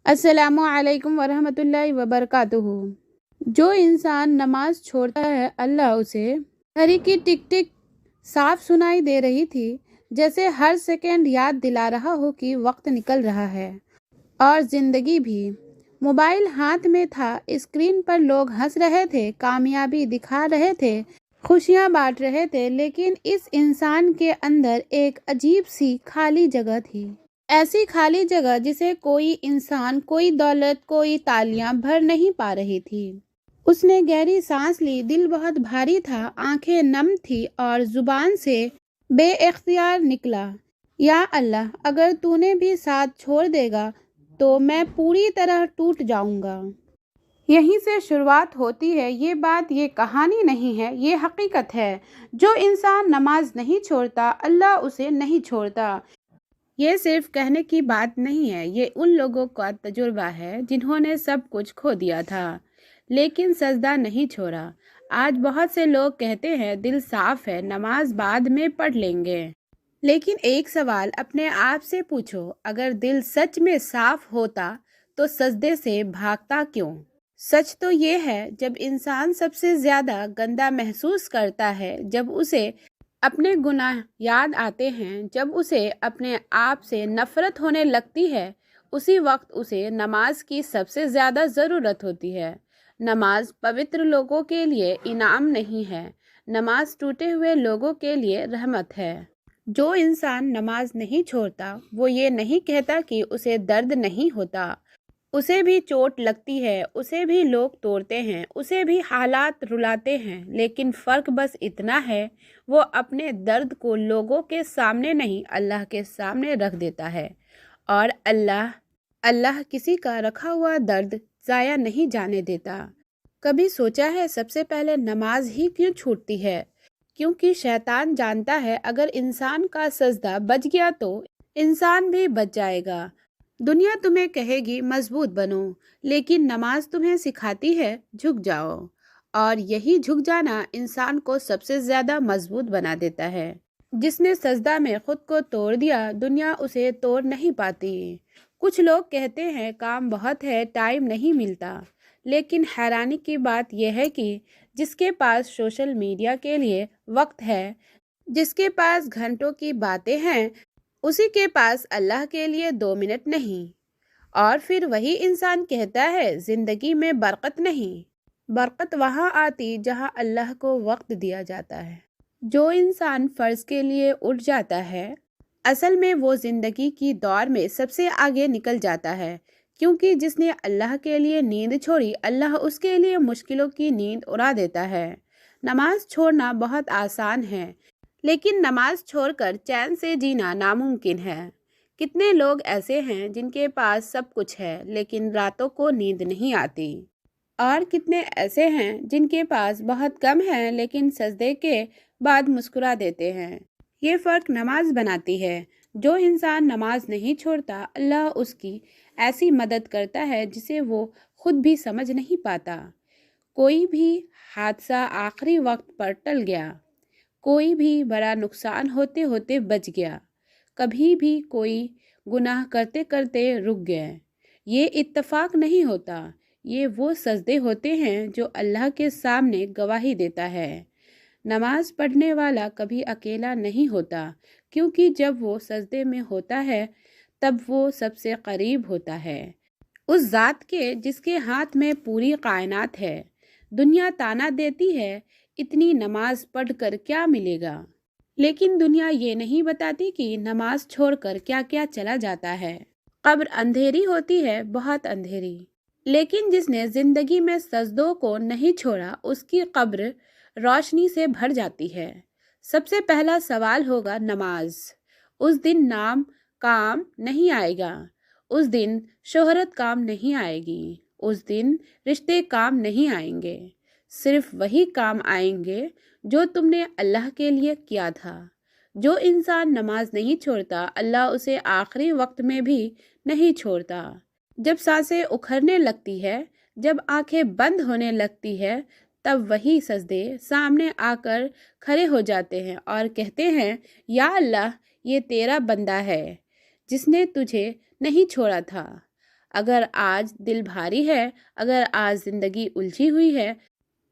السلام علیکم ورحمۃ اللہ وبرکاتہ۔ جو انسان نماز چھوڑتا ہے اللہ اسے گھڑی کی ٹک ٹک صاف سنائی دے رہی تھی، جیسے ہر سیکنڈ یاد دلا رہا ہو کہ وقت نکل رہا ہے۔ اور زندگی بھی موبائل ہاتھ میں تھا، اسکرین پر لوگ ہنس رہے تھے، کامیابی دکھا رہے تھے، خوشیاں بانٹ رہے تھے، لیکن اس انسان کے اندر ایک عجیب سی خالی جگہ تھی۔ ایسی خالی جگہ جسے کوئی انسان، کوئی دولت، کوئی تالیاں بھر نہیں پا رہی تھی۔ اس نے گہری سانس لی، دل بہت بھاری تھا، آنکھیں نم تھی اور زبان سے بے اختیار نکلا، یا اللہ، اگر تو نے بھی ساتھ چھوڑ دے گا تو میں پوری طرح ٹوٹ جاؤں گا۔ یہیں سے شروعات ہوتی ہے یہ بات، یہ کہانی نہیں ہے، یہ حقیقت ہے۔ جو انسان نماز نہیں چھوڑتا اللہ اسے نہیں چھوڑتا۔ یہ صرف کہنے کی بات نہیں ہے، یہ ان لوگوں کا تجربہ ہے جنہوں نے سب کچھ کھو دیا تھا لیکن سجدہ نہیں چھوڑا۔ آج بہت سے لوگ کہتے ہیں دل صاف ہے، نماز بعد میں پڑھ لیں گے۔ لیکن ایک سوال اپنے آپ سے پوچھو، اگر دل سچ میں صاف ہوتا تو سجدے سے بھاگتا کیوں؟ سچ تو یہ ہے، جب انسان سب سے زیادہ گندا محسوس کرتا ہے، جب اسے اپنے گناہ یاد آتے ہیں، جب اسے اپنے آپ سے نفرت ہونے لگتی ہے، اسی وقت اسے نماز کی سب سے زیادہ ضرورت ہوتی ہے۔ نماز پوتر لوگوں کے لیے انعام نہیں ہے، نماز ٹوٹے ہوئے لوگوں کے لیے رحمت ہے۔ جو انسان نماز نہیں چھوڑتا وہ یہ نہیں کہتا کہ اسے درد نہیں ہوتا، اسے بھی چوٹ لگتی ہے، اسے بھی لوگ توڑتے ہیں، اسے بھی حالات رلاتے ہیں، لیکن فرق بس اتنا ہے، وہ اپنے درد کو لوگوں کے سامنے نہیں اللہ کے سامنے رکھ دیتا ہے، اور اللہ کسی کا رکھا ہوا درد ضائع نہیں جانے دیتا۔ کبھی سوچا ہے سب سے پہلے نماز ہی کیوں چھوٹتی ہے؟ کیونکہ شیطان جانتا ہے اگر انسان کا سجدہ بچ گیا تو انسان بھی بچ جائے گا۔ دنیا تمہیں کہے گی مضبوط بنو، لیکن نماز تمہیں سکھاتی ہے جھک جاؤ، اور یہی جھک جانا انسان کو سب سے زیادہ مضبوط بنا دیتا ہے۔ جس نے سجدہ میں خود کو توڑ دیا، دنیا اسے توڑ نہیں پاتی۔ کچھ لوگ کہتے ہیں کام بہت ہے، ٹائم نہیں ملتا، لیکن حیرانی کی بات یہ ہے کہ جس کے پاس سوشل میڈیا کے لیے وقت ہے، جس کے پاس گھنٹوں کی باتیں ہیں، اسی کے پاس اللہ کے لیے 2 منٹ نہیں۔ اور پھر وہی انسان کہتا ہے زندگی میں برکت نہیں۔ برکت وہاں آتی جہاں اللہ کو وقت دیا جاتا ہے۔ جو انسان فرض کے لیے اٹھ جاتا ہے، اصل میں وہ زندگی کی دوڑ میں سب سے آگے نکل جاتا ہے، کیونکہ جس نے اللہ کے لیے نیند چھوڑی، اللہ اس کے لیے مشکلوں کی نیند اڑا دیتا ہے۔ نماز چھوڑنا بہت آسان ہے، لیکن نماز چھوڑ کر چین سے جینا ناممکن ہے۔ کتنے لوگ ایسے ہیں جن کے پاس سب کچھ ہے لیکن راتوں کو نیند نہیں آتی، اور کتنے ایسے ہیں جن کے پاس بہت کم ہے لیکن سجدے کے بعد مسکرا دیتے ہیں۔ یہ فرق نماز بناتی ہے۔ جو انسان نماز نہیں چھوڑتا اللہ اس کی ایسی مدد کرتا ہے جسے وہ خود بھی سمجھ نہیں پاتا۔ کوئی بھی حادثہ آخری وقت پر ٹل گیا، کوئی بھی بڑا نقصان ہوتے ہوتے بچ گیا، کبھی بھی کوئی گناہ کرتے کرتے رک گئے۔ یہ اتفاق نہیں ہوتا، یہ وہ سجدے ہوتے ہیں جو اللہ کے سامنے گواہی دیتا ہے۔ نماز پڑھنے والا کبھی اکیلا نہیں ہوتا، کیونکہ جب وہ سجدے میں ہوتا ہے تب وہ سب سے قریب ہوتا ہے، اس ذات کے جس کے ہاتھ میں پوری کائنات ہے۔ دنیا طعنہ دیتی ہے اتنی نماز پڑھ کر کیا ملے گا، لیکن دنیا یہ نہیں بتاتی کہ نماز چھوڑ کر کیا کیا چلا جاتا ہے۔ قبر اندھیری ہوتی ہے، بہت اندھیری، لیکن جس نے زندگی میں سجدوں کو نہیں چھوڑا اس کی قبر روشنی سے بھر جاتی ہے۔ سب سے پہلا سوال ہوگا نماز۔ اس دن نام کام نہیں آئے گا، اس دن شہرت کام نہیں آئے گی، اس دن رشتے کام نہیں آئیں گے، صرف وہی کام آئیں گے جو تم نے اللہ کے لیے کیا تھا۔ جو انسان نماز نہیں چھوڑتا اللہ اسے آخری وقت میں بھی نہیں چھوڑتا۔ جب سانسیں اکھڑنے لگتی ہے، جب آنکھیں بند ہونے لگتی ہے، تب وہی سجدے سامنے آ کر کھڑے ہو جاتے ہیں اور کہتے ہیں یا اللہ، یہ تیرا بندہ ہے جس نے تجھے نہیں چھوڑا تھا، اگر آج دل بھاری ہے، اگر آج زندگی الجھی ہوئی ہے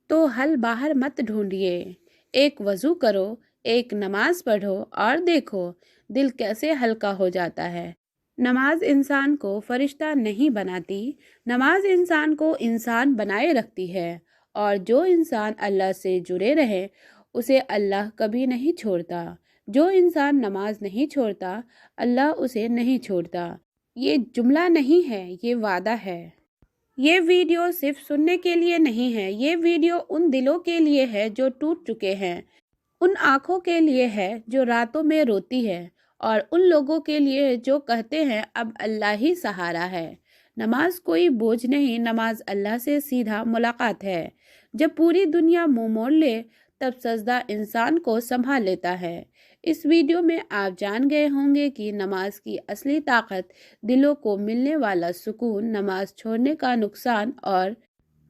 تو حل باہر مت ڈھونڈیے، ایک وضو کرو، ایک نماز پڑھو اور دیکھو دل کیسے ہلکا ہو جاتا ہے۔ نماز انسان کو فرشتہ نہیں بناتی، نماز انسان کو انسان بنائے رکھتی ہے، اور جو انسان اللہ سے جڑے رہے اسے اللہ کبھی نہیں چھوڑتا۔ جو انسان نماز نہیں چھوڑتا اللہ اسے نہیں چھوڑتا۔ یہ جملہ نہیں ہے، یہ وعدہ ہے۔ یہ ویڈیو صرف سننے کے لیے نہیں ہے، یہ ویڈیو ان دلوں کے لیے ہے جو ٹوٹ چکے ہیں، ان آنکھوں کے لیے ہے جو راتوں میں روتی ہے، اور ان لوگوں کے لیے جو کہتے ہیں اب اللہ ہی سہارا ہے۔ نماز کوئی بوجھ نہیں، نماز اللہ سے سیدھا ملاقات ہے۔ جب پوری دنیا منہ موڑ لے تب سجدہ انسان کو سنبھال لیتا ہے۔ اس ویڈیو میں آپ جان گئے ہوں گے کہ نماز کی اصلی طاقت، دلوں کو ملنے والا سکون، نماز چھوڑنے کا نقصان، اور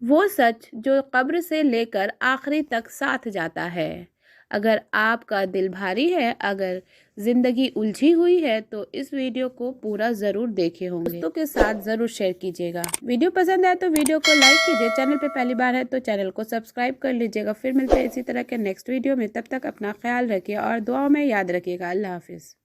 وہ سچ جو قبر سے لے کر آخری تک ساتھ جاتا ہے۔ اگر آپ کا دل بھاری ہے، اگر زندگی الجھی ہوئی ہے تو اس ویڈیو کو پورا ضرور دیکھے ہوں گے، دوستوں کے ساتھ ضرور شیئر کیجیے گا۔ ویڈیو پسند آئے تو ویڈیو کو لائک کیجیے، چینل پہ پہلی بار ہے تو چینل کو سبسکرائب کر لیجیے گا۔ پھر ملتے ہیں اسی طرح کے نیکسٹ ویڈیو میں، تب تک اپنا خیال رکھیے اور دعاؤں میں یاد رکھیے گا۔ اللہ حافظ۔